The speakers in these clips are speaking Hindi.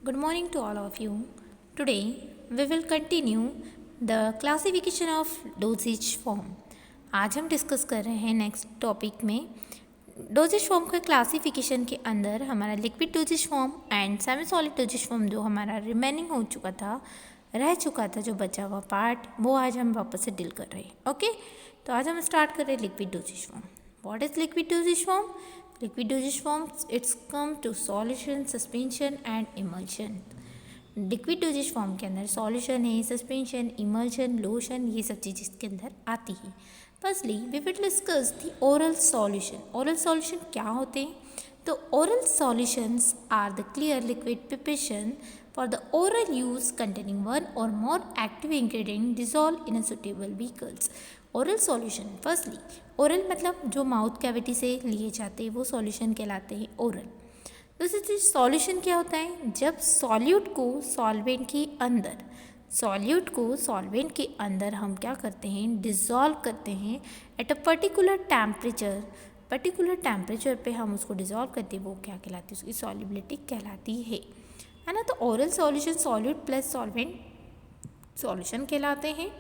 Good morning to all of you. Today we will continue the classification of dosage form. आज हम डिस्कस कर रहे हैं नेक्स्ट टॉपिक में डोजेज फॉर्म के क्लासिफिकेशन के अंदर हमारा liquid dosage form and semi solid dosage form जो हमारा रिमेनिंग हो चुका था, रह चुका था, जो बचा हुआ पार्ट, वो आज हम वापस से डील कर रहे हैं. ओके, तो आज हम स्टार्ट कर रहे हैं liquid dosage form. What is liquid dosage form? Liquid dosage forms it's come to solution, suspension and emulsion. Liquid dosage form के अंदर सॉल्यूशन है, सस्पेंशन, इमल्शन, लोशन, ये सब चीज़ इसके अंदर आती है. Firstly we will discuss the oral solution. Oral solution क्या होते हैं? तो oral solutions are the clear liquid preparation for the oral use containing one और more active ingredient dissolve in a suitable vehicles. Oral solution, firstly oral मतलब जो माउथ कैविटी से लिए जाते हैं वो सॉल्यूशन कहलाते हैं ओरल. दूसरी चीज सॉल्यूशन क्या होता है? जब सॉल्यूट को सॉल्वेंट के अंदर हम क्या करते हैं? डिसॉल्व करते हैं एट अ पर्टिकुलर टेम्परेचर पे हम उसको डिसॉल्व करते हैं, वो क्या कहलाती है? उसकी सॉल्युबिलिटी कहलाती है ना. तो oral solution solute plus solvent solution कहलाते हैं.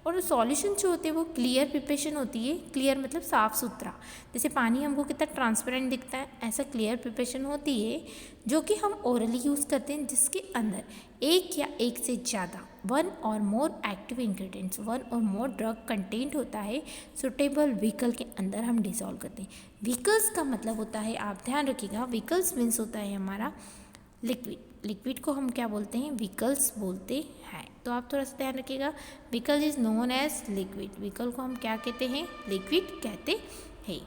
और सॉल्यूशन जो होते हैं वो क्लियर प्रिपरेशन होती है. क्लियर मतलब साफ़ सुथरा, जैसे पानी हमको कितना ट्रांसपेरेंट दिखता है, ऐसा क्लियर प्रिपरेशन होती है जो कि हम ओरली यूज़ करते हैं, जिसके अंदर एक या एक से ज़्यादा वन और मोर एक्टिव इंग्रेडिएंट्स, वन और मोर ड्रग कंटेंट होता है, सुटेबल व्हीकल के अंदर हम डिसॉल्व करते हैं. व्हीकल्स का मतलब होता है, आप ध्यान रखिएगा, व्हीकल्स मीन्स होता है हमारा लिक्विड को हम क्या बोलते हैं? व्हीकल्स बोलते हैं. तो आप थोड़ा सा ध्यान रखिएगा, vehicle is known as liquid. Vehicle को हम क्या कहते हैं? लिक्विड कहते हैं.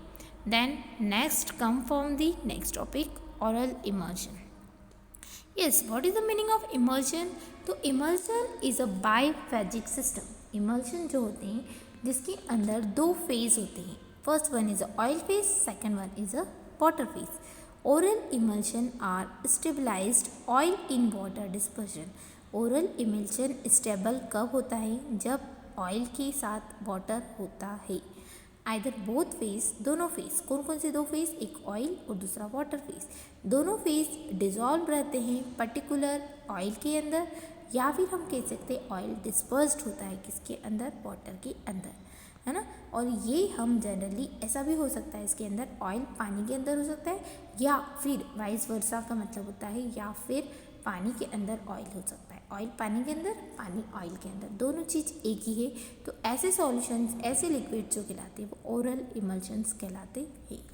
Then next come from the next topic, oral emulsion. Yes, what is the meaning of emulsion? तो emulsion is a biphasic system. Emulsion जो होते हैं जिसके अंदर दो फेज होते हैं. First one is a oil phase, second one is a water phase. Oral emulsion are stabilized oil in water dispersion. Oral emulsion stable कब होता है? जब ऑयल के साथ वाटर होता है. आइदर बोथ फेज, दोनों फेज. कौन कौन से दो फेज? एक ऑयल और दूसरा वाटर फेज. दोनों फेज डिसॉल्व रहते हैं पर्टिकुलर ऑयल के अंदर, या फिर हम कह सकते हैं ऑयल डिस्पर्स्ड होता है किसके अंदर? वाटर के अंदर, है ना. और ये हम जनरली ऐसा भी हो सकता है, इसके अंदर ऑयल पानी के अंदर हो सकता है, या फिर वाइस वर्सा का मतलब होता है, या फिर पानी के अंदर ऑयल हो सकता है, ऑयल पानी के अंदर, पानी ऑयल के अंदर, दोनों चीज़ एक ही है. तो ऐसे सॉल्यूशंस, ऐसे लिक्विड जो कहलाते हैं वो ओरल इमल्शंस कहलाते हैं.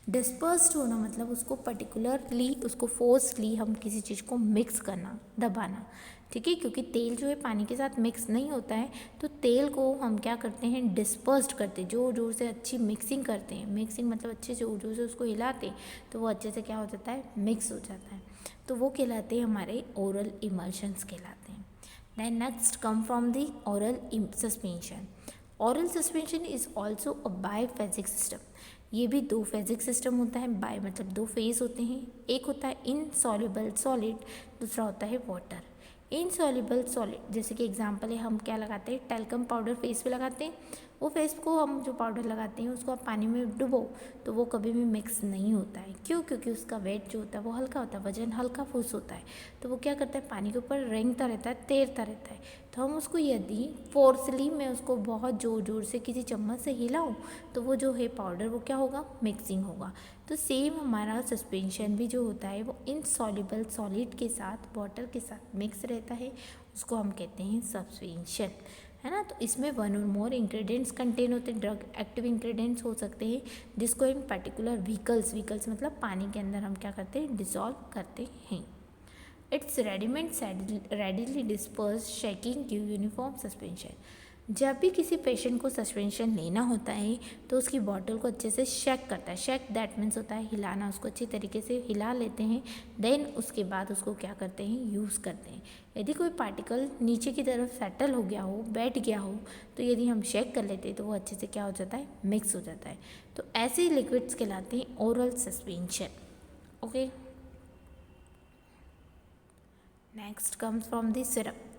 डिस्पर्स्ड होना मतलब उसको पर्टिकुलरली, उसको फोर्सली हम किसी चीज़ को मिक्स करना, दबाना, ठीक है. क्योंकि तेल जो है पानी के साथ मिक्स नहीं होता है, तो तेल को हम क्या करते हैं? डिस्पर्स्ड करते हैं, जोर जोर से अच्छी मिक्सिंग करते हैं. मिक्सिंग मतलब अच्छे जोर जोर से उसको हिलाते हैं, तो वो अच्छे से क्या हो जाता है? मिक्स हो जाता है. तो वो कहलाते हैं हमारे ओरल इमल्शंस कहलाते हैं. Then next come from the oral suspension. Oral suspension is also a biphasic system. ये भी दो फेजिक सिस्टम होता है. बाय मतलब दो फेज होते हैं. एक होता है इनसॉल्युबल सॉलिड, दूसरा होता है वाटर. इनसॉल्युबल सॉलिड जैसे कि एग्जांपल है, हम क्या लगाते हैं? टैल्कम पाउडर फेस पे लगाते हैं. वो फेस को हम जो पाउडर लगाते हैं उसको आप पानी में डुबो तो वो कभी भी मिक्स नहीं होता है. क्यों? क्योंकि उसका वेट जो होता है वो हल्का होता है, वजन हल्का फूस होता है. तो वो क्या करता है? पानी के ऊपर रेंगता रहता है, तैरता रहता है. तो हम उसको यदि फोर्सली मैं उसको बहुत ज़ोर ज़ोर से किसी चम्मच से हिलाऊं तो वो जो है पाउडर वो क्या होगा? मिक्सिंग होगा. तो सेम हमारा सस्पेंशन भी जो होता है वो इनसॉल्युबल सॉलिड के साथ, वाटर के साथ मिक्स रहता है, उसको हम कहते हैं सस्पेंशन, है ना. तो इसमें वन और मोर इंग्रेडिएंट्स कंटेन होते हैं, ड्रग एक्टिव इंग्रेडिएंट्स हो सकते हैं, जिसको इन पर्टिकुलर व्हीकल्स मतलब पानी के अंदर हम क्या करते हैं? डिसॉल्व करते हैं. It's readily disperse shaking give uniform suspension. जब भी किसी पेशेंट को सस्पेंशन लेना होता है तो उसकी बॉटल को अच्छे से शेक करता है. शेक दैट मीन्स होता है हिलाना, उसको अच्छी तरीके से हिला लेते हैं. देन उसके बाद उसको क्या करते हैं? यूज़ करते हैं. यदि कोई पार्टिकल नीचे की तरफ सेटल हो गया हो, बैठ गया हो, तो यदि हम शेक कर लेते हैं तो वो अच्छे से क्या हो जाता है? मिक्स हो जाता है. तो ऐसे लिक्विड्स कहलाते हैं oral suspension. Okay, next comes from the syrup.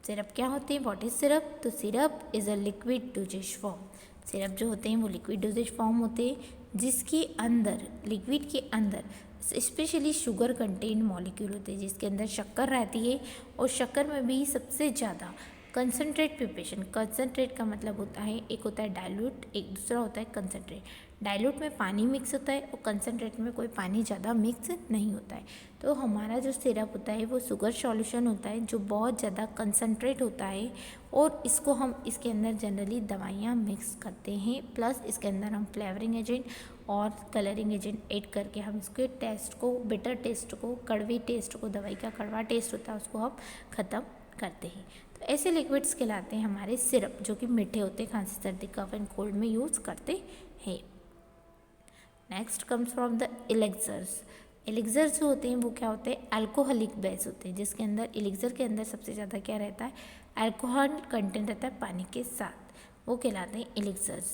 Syrup क्या होते हैं? What is syrup? तो syrup is a liquid dosage form. Syrup जो होते हैं वो लिक्विड डोजेज फॉर्म होते हैं, जिसके अंदर, लिक्विड के अंदर स्पेशली शुगर कंटेंट मॉलिक्यूल होते हैं जिसके अंदर शक्कर रहती है, और शक्कर में भी सबसे ज़्यादा कंसनट्रेट प्रिपरेशन। कंसनट्रेट का मतलब होता है, एक होता है डाइल्यूट, एक दूसरा होता है कंसनट्रेट। डाइल्यूट में पानी मिक्स होता है और कंसनट्रेट में कोई पानी ज़्यादा मिक्स नहीं होता है। तो हमारा जो सिरप होता है वो शुगर सॉल्यूशन होता है जो बहुत ज़्यादा कंसनट्रेट होता है, और इसको हम इसके अंदर जनरली दवाइयाँ मिक्स करते हैं, प्लस इसके अंदर हम फ्लेवरिंग एजेंट और कलरिंग एजेंट ऐड करके हम इसके टेस्ट को, बिटर टेस्ट को, कड़वी टेस्ट को, दवाई का कड़वा टेस्ट होता है उसको हम ख़त्म करते हैं। तो ऐसे लिक्विड्स कहलाते हैं हमारे सिरप जो कि मीठे होते हैं, खांसी सर्दी कफ एंड कोल्ड में यूज़ करते हैं। Next comes from the elixirs. Elixirs जो होते हैं वो क्या होते हैं, अल्कोहलिक बेस होते हैं जिसके अंदर, एलिक्सर के अंदर सबसे ज़्यादा क्या रहता है, अल्कोहल कंटेंट रहता है पानी के साथ, वो कहलाते हैं एलिक्सर्स।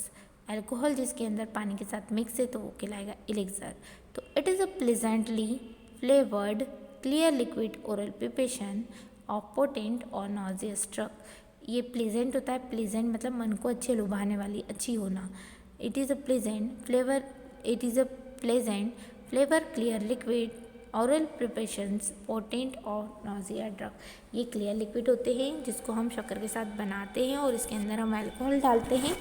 अल्कोहल जिसके अंदर पानी के साथ मिक्स है तो वो कहलाएगा एलिक्सर। तो it is a pleasantly flavoured clear liquid oral preparation of potent और नॉजियस ड्रग। ये प्लेजेंट होता है, प्लेजेंट मतलब मन को अच्छे लुभाने वाली, अच्छी होना। It is a pleasant flavour, it is a pleasant flavour clear liquid oral preparations potent और नॉजिया ड्रग। ये क्लियर लिक्विड होते हैं जिसको हम शक्कर के साथ बनाते हैं और इसके अंदर हम अल्कोहल डालते हैं,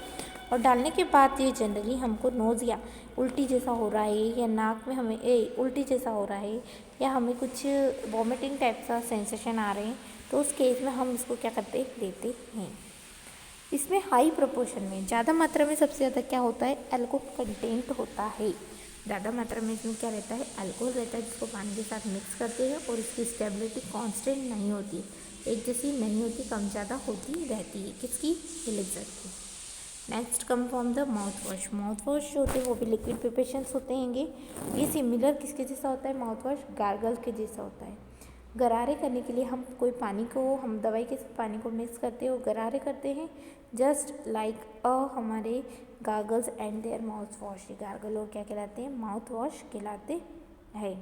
और डालने के बाद ये जनरली हमको नोज़िया, उल्टी जैसा हो रहा है, या नाक में हमें उल्टी जैसा हो रहा है, या हमें कुछ वॉमिटिंग टाइप का सेंसेशन आ रहे हैं, तो उस केस में हम इसको क्या करते हैं, लेते हैं। इसमें हाई प्रोपोर्शन में, ज़्यादा मात्रा में सबसे ज़्यादा क्या होता है, अल्कोहल कंटेंट होता है। ज़्यादा मात्रा में इसमें क्या रहता है, अल्कोहल रहता है जिसको पानी के साथ मिक्स करते हैं, और इसकी स्टेबिलिटी कांस्टेंट नहीं होती, एक जैसी नहीं होती, कम ज़्यादा होती रहती है। किसकी, एलिक्सर की। Next come from the mouth wash. Mouth wash जो होते हैं वो भी लिक्विड प्रिपरेशंस होते हैंगे। ये सिमिलर किसके जैसा होता है, माउथ वॉश गार्गल के जैसा होता है। गरारे करने के लिए हम कोई पानी को, हम दवाई के साथ पानी को मिक्स करते हैं और गरारे करते हैं, जस्ट लाइक हमारे gargles and their mouth wash. Gargle और क्या कहलाते हैं, माउथ वॉश कहलाते हैं।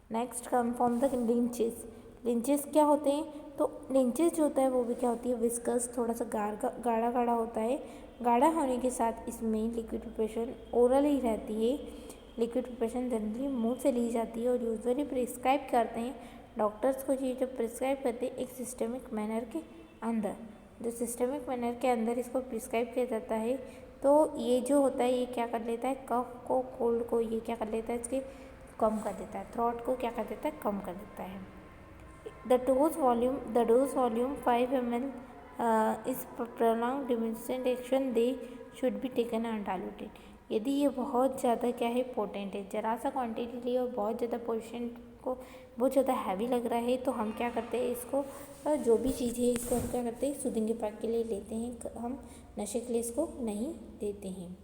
Next come from the linctuses. Linctuses क्या होते हैं, तो लिंचेस जो होता है वो भी क्या होती है, विस्कस, थोड़ा सा गाढ़ा गाढ़ा होता है। गाढ़ा होने के साथ इसमें लिक्विड प्रिपरेशन ओरल ही रहती है। लिक्विड प्रिपरेशन जनरली मुंह से ली जाती है और यूजुअली प्रिस्क्राइब करते हैं डॉक्टर्स को। ये जब प्रिस्क्राइब करते हैं एक सिस्टमिक मैनर के अंदर, जो सिस्टमिक मैनर के अंदर इसको प्रिस्क्राइब किया जाता है, तो ये जो होता है ये क्या कर लेता है, कफ को, कोल्ड को ये क्या कर लेता है, इसके कम कर देता है, थ्रोट को क्या कर देता है, कम कर देता है। The dose volume 5 ml is prolonged demulcent action they should be taken undiluted. यदि ये बहुत ज़्यादा क्या है, पोटेंट है, जरा सा क्वांटिटी लिए और बहुत ज़्यादा पेशेंट को बहुत ज़्यादा हैवी लग रहा है, तो हम क्या करते हैं, इसको जो भी चीज़ है इसको हम क्या करते हैं, सूदिंग इफेक्ट के लिए लेते हैं, हम नशे के लिए इसको नहीं देते हैं।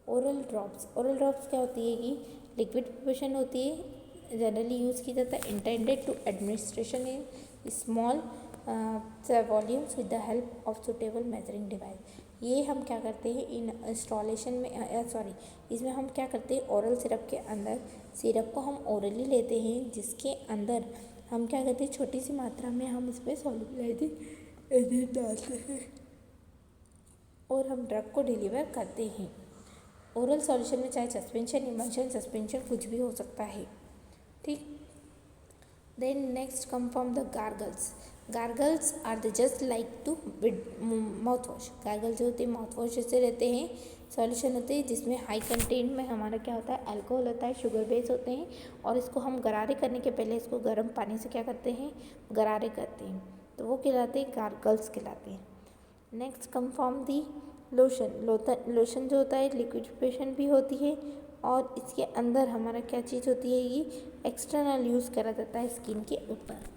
Oral drops. ओरल ड्रॉप्स क्या होती है कि लिक्विड प्रिपरेशन होती है, जनरली यूज़ की जाता है, intended to administration in small volumes with the help of suitable measuring device. ये हम क्या करते हैं, इन इंस्टॉलेशन में इसमें हम क्या करते हैं, ओरल सिरप के अंदर सिरप को हम ओरली लेते हैं, जिसके अंदर हम क्या करते हैं, छोटी सी मात्रा में हम इसमें सॉल्युबलाइजिंग एजेंट डालते हैं और हम ड्रग को डिलीवर करते हैं। ओरल सॉल्यूशन में चाहे सस्पेंशन, इमल्शन, सस्पेंशन कुछ भी हो सकता है, ठीक। Then next come from the gargles. Gargles are the just like to mouth wash. Gargle जो होते हैं माउथ वॉश जैसे रहते हैं, सॉल्यूशन होते हैं जिसमें हाई कंटेंट में हमारा क्या होता है, अल्कोहल होता है, शुगर बेस होते हैं, और इसको हम गरारे करने के पहले इसको गर्म पानी से क्या करते हैं, गरारे करते हैं, तो वो कहलाते हैं गार्गल्स कहलाते हैं। Next come from the lotion. Lotion जो होता है लिक्विड प्रिपरेशन भी होती है, और इसके अंदर हमारा क्या चीज़ होती है, ये एक्सटर्नल यूज़ करा जाता है स्किन के ऊपर।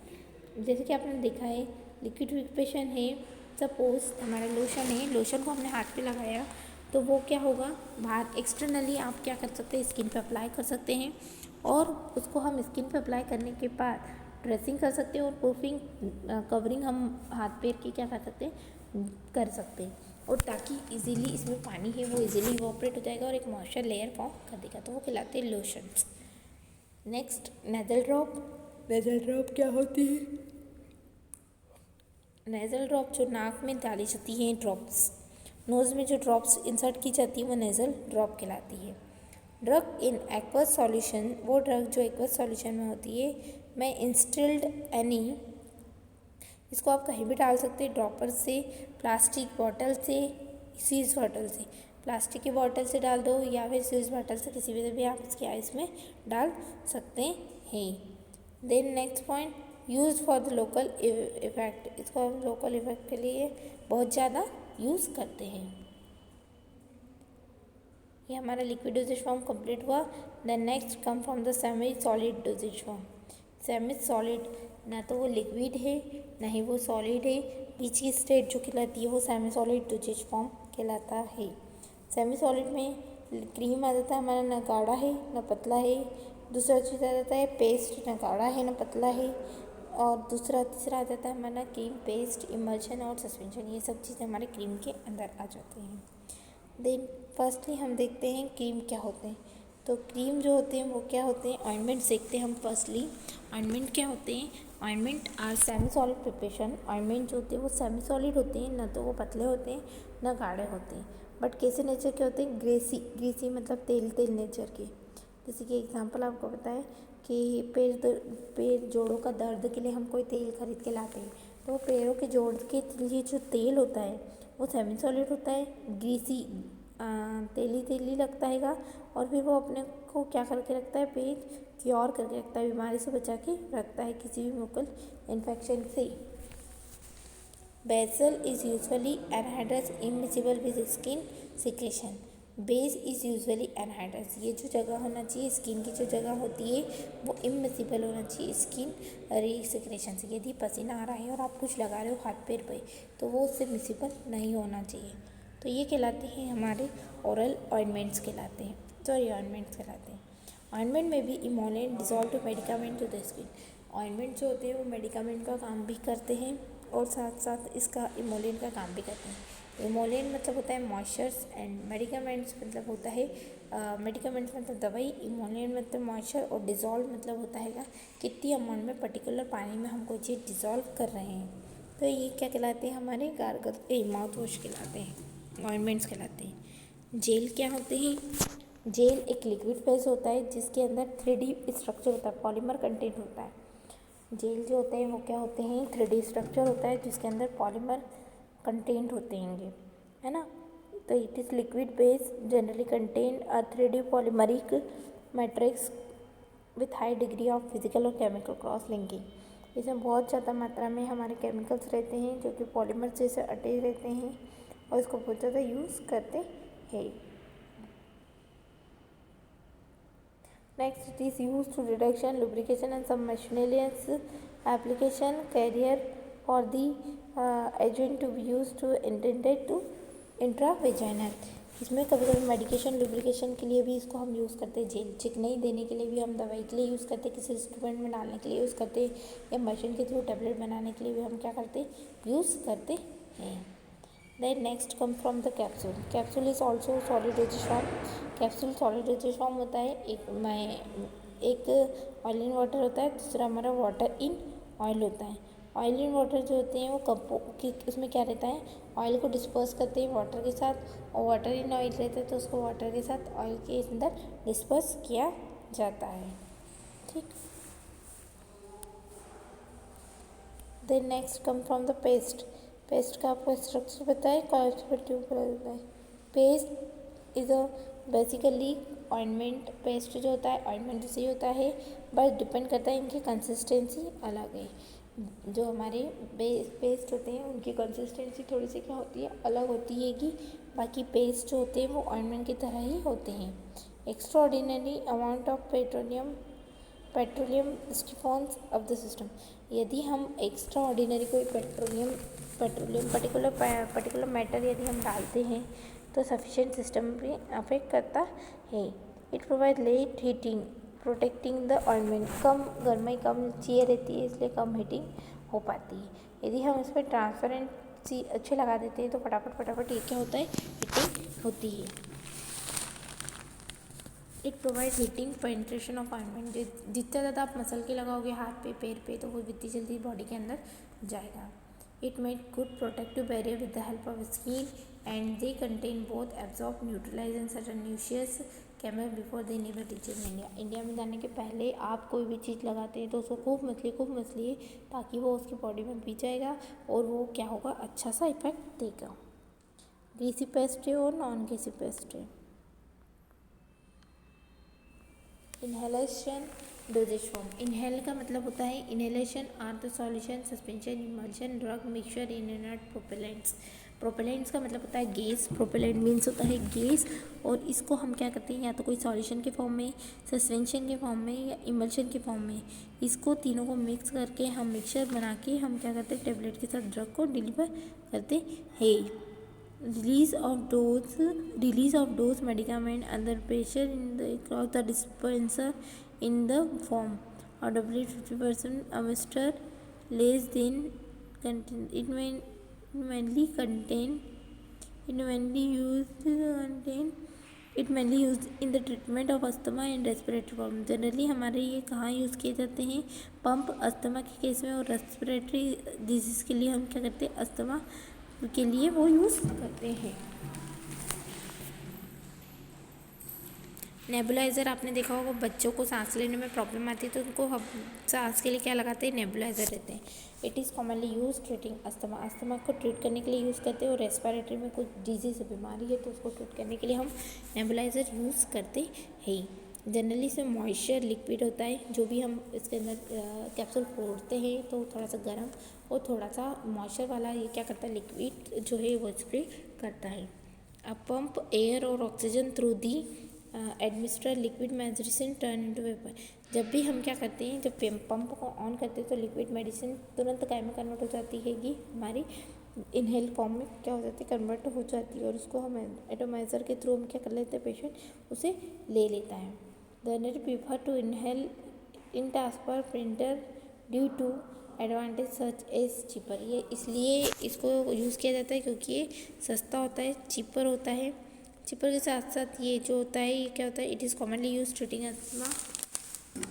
जैसे कि आपने देखा है लिक्विड प्रिपरेशन है, सपोज हमारा लोशन है, लोशन को हमने हाथ पे लगाया तो वो क्या होगा, बाहर एक्सटर्नली आप क्या कर सकते हैं, स्किन पे अप्लाई कर सकते हैं, और उसको हम स्किन पे अप्लाई करने के बाद ड्रेसिंग कर सकते हैं, और प्रूफिंग कवरिंग हम हाथ पैर की क्या कर सकते हैं, कर सकते हैं, और ताकि इजीली इसमें पानी है वो इजीली इवोपरेट हो जाएगा और एक मॉइस्चर लेयर फॉर्म कर देगा, तो वो कहलाते हैं lotions. Next nasal drop. Nasal drop क्या होती है, नेज़ल ड्रॉप जो नाक में डाली जाती हैं ड्रॉप्स, नोज़ में जो ड्रॉप्स इंसर्ट की जाती है वो नेज़ल ड्रॉप कहलाती है। ड्रग इन एक्वस सॉल्यूशन, वो ड्रग जो एक्वस सॉल्यूशन में होती है, मैं इंस्टिल्ड एनी, इसको आप कहीं भी डाल सकते हैं, ड्रॉपर से, प्लास्टिक बॉटल से, स्वीज बॉटल से, प्लास्टिक की बॉटल से डाल दो या फिर स्वीज बॉटल से, किसी भी आप इसके आइस में डाल सकते हैं। Then next point, use for the local effect, इसको हम लोकल इफेक्ट के लिए बहुत ज़्यादा यूज़ करते हैं। ये हमारा लिक्विड डोजेज फॉर्म कंप्लीट हुआ। Then next come from the semi solid dosage form. Semi solid, ना तो वो लिक्विड है ना ही वो सॉलिड है, बीच की स्टेट जो कहलाती है वो सेमी सॉलिड डोजेज फॉर्म कहलाता है। सेमी सॉलिड में क्रीम आ जाता है हमारा, ना गाढ़ा है ना पतला है। दूसरा चीज़ आ जाता है पेस्ट, ना गाढ़ा है ना पतला है। और तीसरा आ जाता है हमारा क्रीम, पेस्ट, इमल्शन और सस्पेंशन, ये सब चीज़ें हमारे क्रीम के अंदर आ जाती हैं। देन फर्स्टली हम देखते हैं क्रीम क्या होते हैं। तो क्रीम जो होते हैं वो क्या होते हैं, ऑइंटमेंट देखते हैं हम फर्स्टली। ऑइंटमेंट क्या होते हैं, ointment are semi solid preparation. Ointment जो होते हैं वो सेमी सॉलिड होते हैं, ना तो वो पतले होते हैं ना गाढ़े होते हैं, बट कैसे नेचर के होते हैं, ग्रेसी मतलब तेल तेल नेचर के। जैसे कि एग्जांपल आपको बताएं कि पैर जोड़ों का दर्द के लिए हम कोई तेल खरीद के लाते हैं, तो वो पैरों के जोड़ के लिए जो तेल होता है वो सेमी सॉलिड होता है, ग्रीसी तेली तेली लगता है। और फिर वो अपने को क्या करके रखता है, पेट क्योर करके रखता है, बीमारी से बचा के रखता है, किसी भी मुकल इन्फेक्शन से। Basal is usually anhydrous immiscible with skin secretion. Base is usually anhydrous, ये जो जगह होना चाहिए स्किन की जो जगह होती है वो इमिसिबल होना चाहिए स्किन सिक्रेशन से। यदि पसीना आ रहा है और आप कुछ लगा रहे हो हाथ पैर पे, तो वो उससे मिसिबल नहीं होना चाहिए। तो ये कहलाते हैं हमारे ओरल ऑइंटमेंट्स कहलाते हैं, सॉरी ऑइंटमेंट्स कहलाते हैं। ऑइंटमेंट में भी emollient dissolve to medicament to the skin. Ointment जो होते हैं वो मेडिकामेंट का काम भी करते हैं और साथ साथ इसका इमोलेंट का काम भी करते हैं। इमोलेंट मतलब होता है मॉइस्चर्स एंड मेडिकामेंट्स मतलब होता है मेडिकामेंट्स मतलब दवाई, इमोलेंट मतलब मॉइस्चर और डिज़ोल्व मतलब होता है कितनी अमाउंट में पर्टिकुलर पानी में हम कोई चीज़ डिज़ोल्व कर रहे हैं। तो ये क्या कहलाते हैं, हमारे गार्गल माउथ वॉश कहलाते हैं, ऑइंटमेंट्स कहलाते हैं। जेल क्या होते हैं, जेल एक लिक्विड फेस होता है जिसके अंदर 3D स्ट्रक्चर होता है, पॉलीमर कंटेंट होता है। जेल जो होते हैं वो क्या होते हैं, 3D स्ट्रक्चर होता है जिसके अंदर पॉलीमर कंटेंट होते हैं, है ना। तो it is liquid base generally contain a 3D polymeric matrix with high degree of physical और केमिकल क्रॉस लिंकिंग। इसमें बहुत ज़्यादा मात्रा में हमारे केमिकल्स रहते हैं जो कि पॉलीमर जैसे अटैच रहते हैं और इसको बहुत ज़्यादा यूज़ करते हैं। Next, it is used to reduction, lubrication and some miscellaneous application carrier for the agent to be used to intended to intravaginal। इसमें कभी कभी मेडिकेशन लुब्रिकेशन के लिए भी इसको हम यूज़ करते हैं, जेल चिकनाई देने के लिए भी हम दवाई के लिए यूज़ करते हैं, किसी इंस्ट्रूमेंट में डालने के लिए यूज़ करते हैं, या मशीन के थ्रू टेबलेट बनाने के लिए भी हम क्या करते हैं, यूज़ करते हैं। Then next come from the capsule. Capsule is also solid dosage form. Capsule solid dosage form होता है, एक ऑयल इन वाटर होता है, दूसरा हमारा वाटर इन ऑयल होता है। ऑयल इन वाटर जो होते हैं वो उसमें क्या रहता है, ऑयल को डिस्पर्स करते हैं वाटर के साथ, और वाटर इन ऑयल रहता है तो उसको वाटर के साथ ऑयल के अंदर डिस्पर्स किया जाता है, ठीक। Then next come from the paste. Paste का आपको स्ट्रक्चर बताए, paste is a basically ointment. Paste जो होता है ऑइंटमेंट जैसे ही होता है, बट डिपेंड करता है इनकी कंसिस्टेंसी अलग है। जो हमारे पेस्ट होते हैं उनकी कंसिस्टेंसी थोड़ी सी क्या होती है, अलग होती है कि बाकी पेस्ट जो होते हैं वो ऑइंटमेंट की तरह ही होते हैं। Extra ordinary amount of petroleum stiffens of the system. यदि हम एक्स्ट्रा ऑर्डिनरी कोई पेट्रोलियम पर्टिकुलर मैटर यदि हम डालते हैं तो सफिशिएंट सिस्टम पे अफेक्ट करता है। It provide let heating protecting the ointment. कम गर्मी कम चाहिए रहती है इसलिए कम हीटिंग हो पाती है। यदि हम इस पर ट्रांसपेरेंसी अच्छे लगा देते हैं तो फटाफट ये क्या होता है, हीटिंग होती है। It provide heating penetration of ointment. जितना ज़्यादा आप मसल के लगाओगे हाथ पे पैर पे तो वो जितनी जल्दी बॉडी के अंदर जाएगा। It made good protective barrier with the help of skin and they contain both absorb neutralise and certain nutrients camel before they never reach in India. India में जाने के पहले आप कोई भी चीज़ लगाते हैं तो उसको खूब मसलिए ताकि वो उसकी बॉडी में पी जाएगा और वो क्या होगा, अच्छा सा इफेक्ट देगा। ग्रीसी पेस्ट है और नॉन ग्रीसी पेस्ट है। Inhalation dosage form. इनहेल का मतलब होता है inhalation are the solution suspension emulsion drug mixture in inert propellants. Propellants का मतलब होता है गैस, प्रोपेलेंट मीन्स होता है गैस, और इसको हम क्या करते हैं, या तो कोई सॉल्यूशन के फॉर्म में, सस्पेंशन के फॉर्म में या इमल्शन के फॉर्म में, इसको तीनों को मिक्स करके हम मिक्सचर बना के हम क्या करते हैं, टेबलेट के साथ ड्रग को डिलीवर करते हैं। Release of dose medicament under pressure across the dispenser in the form of W50% amester less than contain. It mainly used in the treatment of asthma and respiratory problem. Generally हमारे ये कहाँ यूज़ किए जाते हैं, पंप अस्थमा के केस में, और रेस्पिरेटरी डिजीज़ के लिए हम क्या करते हैं, अस्थमा के लिए वो यूज़ करते हैं। नेबुलाइज़र आपने देखा होगा, बच्चों को सांस लेने में प्रॉब्लम आती है तो उनको हम सांस के लिए क्या लगाते हैं, नेबुलाइज़र देते हैं। It is commonly use treating asthma. Asthma को ट्रीट करने के लिए यूज़ करते हैं, और रेस्पिरेटरी में कुछ डिजीज़ बीमारी है तो उसको ट्रीट करने के लिए हम नेबुलाइज़र यूज़ करते हैं। जनरली इसमें मॉइस्चर लिक्विड होता है, जो भी हम इसके अंदर कैप्सूल फोड़ते हैं तो थोड़ा सा गर्म और थोड़ा सा मॉइस्चर वाला ये क्या करता है, लिक्विड जो है वो स्प्रे करता है। अब पंप एयर और oxygen through the administer liquid medicine turn into vapour. जब भी हम क्या करते हैं, जब पंप को ऑन करते हैं तो लिक्विड मेडिसिन तुरंत काय में कन्वर्ट हो जाती है, कि हमारी इनहेल फॉर्म में क्या हो जाती है, कन्वर्ट हो जाती है, और उसको हम एटोमाइज़र के थ्रू हम क्या कर लेते हैं, पेशेंट उसे ले लेता है। Generally prefer to inhale in transfer printer due to advantage such as cheaper. ये इसलिए इसको यूज़ किया जाता है क्योंकि ये सस्ता होता है, चीपर होता है। चीपर के साथ साथ ये जो होता है, ये क्या होता है, it is commonly use treating asthma.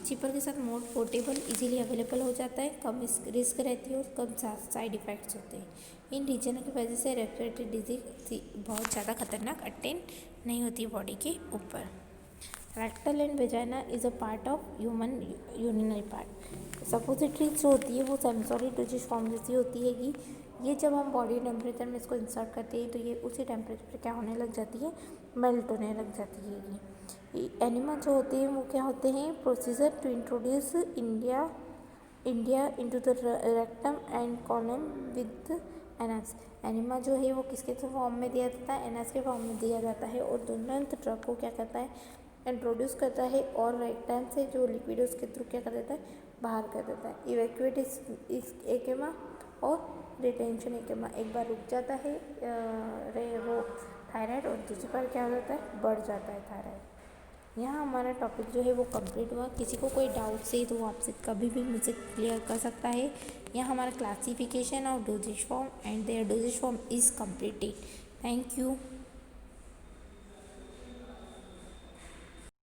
Cheaper के साथ मोर पोर्टेबल, इजीली अवेलेबल हो जाता है, कम रिस्क रहती है और कम साइड इफ़ेक्ट्स होते हैं। इन रीजन की वजह से रेस्पिरेटरी डिजीज बहुत ज़्यादा खतरनाक अटेंड नहीं होती है बॉडी के ऊपर। Rectal and vagina is a part of human urinary part. Suppository जो होती है वो सेंसोरी डोजेज फॉर्म जैसी होती है, कि ये जब हम बॉडी टेम्परेचर में इसको इंसर्ट करते हैं तो ये उसी टेम्परेचर पर क्या होने लग जाती है, मेल्ट होने लग जाती है। ये एनिमा जो होते हैं वो क्या होते हैं, procedure to introduce India into the rectum and colon with NS. Enema जो है वो किसके फॉर्म में दिया जाता है, एनएस के फॉर्म में दिया जाता है, और तुरंत ड्रग को क्या करता है, इंट्रोड्यूस करता है, और रेक्टम से जो लिक्विड उसके थ्रू क्या कर देता है, बाहर कर देता है। इवैक्यूएट इस एकेमा और रिटेंशन एकेमा। एक बार रुक जाता है वो थायराइड, और दूसरी बार क्या हो जाता है, बढ़ जाता है थायराइड। यहाँ हमारा टॉपिक जो है वो कंप्लीट हुआ। किसी को कोई डाउट से तो वो आपसे कभी भी मुझसे क्लियर कर सकता है। यहाँ हमारा classification of dosage form and their dosage form is completed. Thank you.